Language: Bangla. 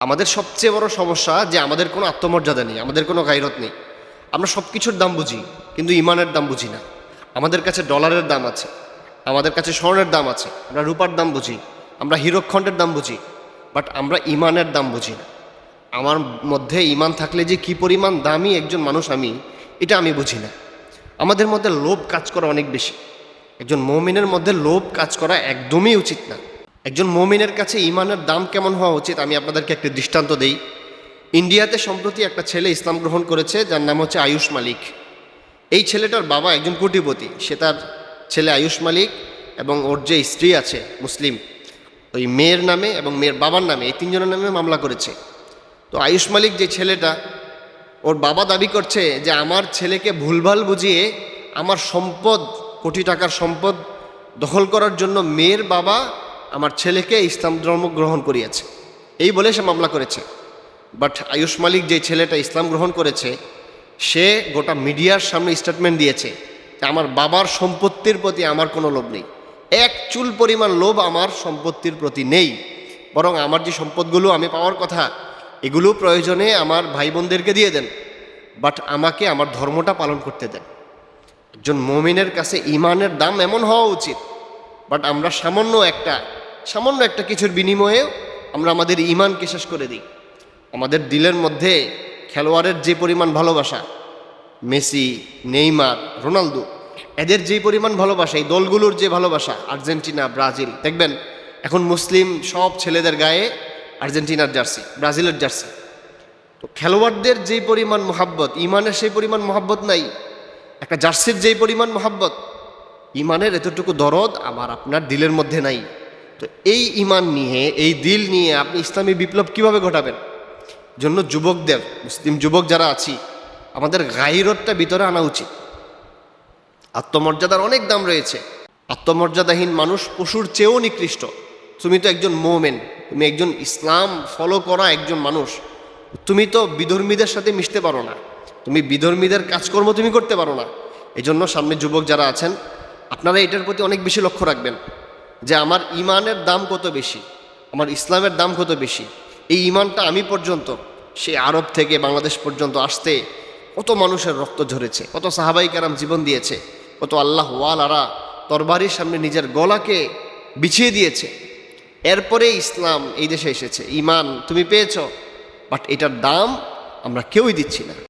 আমাদের সবচেয়ে বড় সমস্যা যে আমাদের কোনো আত্মমর্যাদা নেই, আমাদের কোনো গায়রত নেই। আমরা সব কিছুর দাম বুঝি, কিন্তু ইমানের দাম বুঝি না। আমাদের কাছে ডলারের দাম আছে, আমাদের কাছে স্বর্ণের দাম আছে, আমরা রূপার দাম বুঝি, আমরা হীরকখণ্ডের দাম বুঝি, বাট আমরা ইমানের দাম বুঝি না। আমার মধ্যে ইমান থাকলে যে কি পরিমাণ দামি একজন মানুষ আমি, এটা আমি বুঝি না। আমাদের মধ্যে লোভ কাজ করা অনেক বেশি। একজন মুমিনের মধ্যে লোভ কাজ করা একদমই উচিত না। একজন মুমিনের কাছে ইমানের দাম কেমন হওয়া উচিত, আমি আপনাদেরকে একটা দৃষ্টান্ত দেই। ইন্ডিয়াতে সম্প্রতি একটা ছেলে ইসলাম গ্রহণ করেছে, যার নাম হচ্ছে আয়ুষ মালিক। এই ছেলেটার বাবা একজন কোটিপতি। সে তার ছেলে আয়ুষ মালিক এবং ওর যে স্ত্রী আছে মুসলিম, ওই মেয়ের নামে এবং মেয়ের বাবার নামে, এই তিনজনের নামে মামলা করেছে। তো আয়ুষ মালিক যে ছেলেটা, ওর বাবা দাবি করছে যে আমার ছেলেকে ভুলভাল বুঝিয়ে আমার সম্পদ, কোটি টাকার সম্পদ দখল করার জন্য মেয়ের বাবা আমার ছেলেকে ইসলাম ধর্ম গ্রহণ করিয়েছে, এই বলে সে মামলা করেছে। বাট আয়ুষ মালিক যে ছেলেটা ইসলাম গ্রহণ করেছে, সে গোটা মিডিয়ার সামনে স্টেটমেন্ট দিয়েছে যে আমার বাবার সম্পত্তির প্রতি আমার কোনো লোভ নেই, এক চুল পরিমাণ লোভ আমার সম্পত্তির প্রতি নেই। বরং আমার যে সম্পদগুলো আমি পাওয়ার কথা, এগুলো প্রয়োজনে আমার ভাই বোনদেরকে দিয়ে দেন, বাট আমাকে আমার ধর্মটা পালন করতে দেন। একজন মুমিনের কাছে ইমানের দাম এমন হওয়া উচিত। বাট আমরা সামান্য একটা কিছুর বিনিময়ে আমরা আমাদের ইমানকে শেষ করে দিই। আমাদের দিলের মধ্যে খেলোয়াড়ের যে পরিমাণ ভালোবাসা, মেসি, নেইমার, রোনালদো, এদের যে পরিমাণ ভালোবাসা, এই দলগুলোর যে ভালোবাসা, আর্জেন্টিনা, ব্রাজিল, দেখবেন এখন মুসলিম সব ছেলেদের গায়ে আর্জেন্টিনার জার্সি, ব্রাজিলের জার্সি। তো খেলোয়াড়দের যেই পরিমাণ মোহাব্বত, ইমানের সেই পরিমাণ মোহাব্বত নাই। একটা জার্সির যেই পরিমাণ মোহাব্বত, ইমানের এতটুকু দরদ আমার আপনার দিলের মধ্যে নাই। তো এই ইমান নিয়ে, এই দিল নিয়ে আপনি ইসলামী বিপ্লব কিভাবে ঘটাবেন? জন্য যুবকদের, মুসলিম যুবক যারা আছি, আমাদের গায়রতটা ভিতরে আনা উচিত। আত্মমর্যাদার অনেক দাম রয়েছে। আত্মমর্যাদাহীন মানুষ পশুর চেয়েও নিকৃষ্ট। তুমি তো একজন মোমেন, তুমি একজন ইসলাম ফলো করা একজন মানুষ, তুমি তো বিধর্মীদের সাথে মিশতে পারো না, তুমি বিধর্মীদের কাজকর্ম তুমি করতে পারো না। এই জন্য সামনে যুবক যারা আছেন, আপনারা এটার প্রতি অনেক বেশি লক্ষ্য রাখবেন যে আমার ইমানের দাম কত বেশি, আমার ইসলামের দাম কত বেশি। এই ইমানটা আমি পর্যন্ত, সে আরব থেকে বাংলাদেশ পর্যন্ত আসতে কত মানুষের রক্ত ঝরেছে, কত সাহাবাই কেরাম জীবন দিয়েছে, কত আল্লাহ ওয়ালারা তরবারির সামনে নিজের গলাকে বিছিয়ে দিয়েছে। এরপরে ইসলাম এই দেশে এসেছে। ইমান তুমি পেয়েছ, বাট এটার দাম আমরা কেউই দিচ্ছি না।